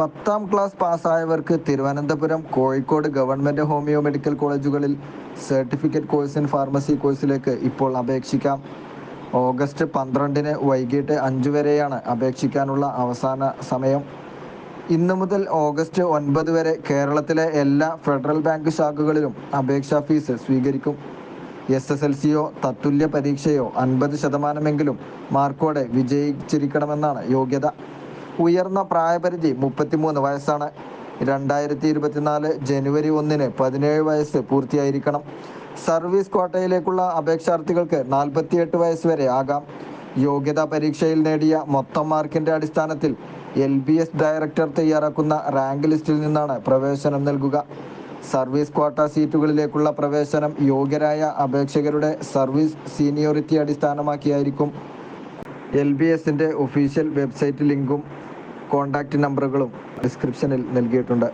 10ാം class പാസ്സായവർക്ക് Thiruvananthapuram, Kozhikode government homeo medical കോളേജുകളിൽ certificate course in pharmacy കോഴ്സിലേക്ക് ഇപ്പോൾ അപേക്ഷിക്കാം. ഓഗസ്റ്റ് 12 വൈകിട്ട് 5 വരെയാണ് അപേക്ഷിക്കാനുള്ള അവസാന സമയം. ഇന്നു മുതൽ ഓഗസ്റ്റ് 9 വരെ കേരളത്തിലെ എല്ലാ ഫെഡറൽ ബാങ്ക് ശാഖകളിലും അപേക്ഷാ ഫീസ് സ്വീകരിക്കും. SSLCയോ തത്തുല്യ പരീക്ഷയോ 50% മാർക്കോടെ വിജയിച്ചിരിക്കണമെന്നാണ് യോഗ്യത. ഉയർന്ന പ്രായപരിധി 33 വയസ്സാണ്. 2024 ജനുവരി 1 17 വയസ്സ് പൂർത്തിയായിരിക്കണം. സർവീസ് ക്വാട്ടയിലേക്കുള്ള അപേക്ഷാർത്ഥികൾക്ക് 48 വയസ്സ് വരെ ആകാം. യോഗ്യതാ പരീക്ഷയിൽ നേടിയ മൊത്തം മാർക്കിൻ്റെ അടിസ്ഥാനത്തിൽ LBS ഡയറക്ടർ തയ്യാറാക്കുന്ന റാങ്ക് ലിസ്റ്റിൽ നിന്നാണ് പ്രവേശനം നൽകുക. സർവീസ് ക്വാട്ട സീറ്റുകളിലേക്കുള്ള പ്രവേശനം യോഗ്യരായ അപേക്ഷകരുടെ സർവീസ് സീനിയോറിറ്റി അടിസ്ഥാനമാക്കിയായിരിക്കും. LBSൻ്റെ ഒഫീഷ്യൽ വെബ്സൈറ്റ് ലിങ്കും കോൺടാക്റ്റ് നമ്പറുകളും ഡിസ്ക്രിപ്ഷനിൽ നൽകിയിട്ടുണ്ട്.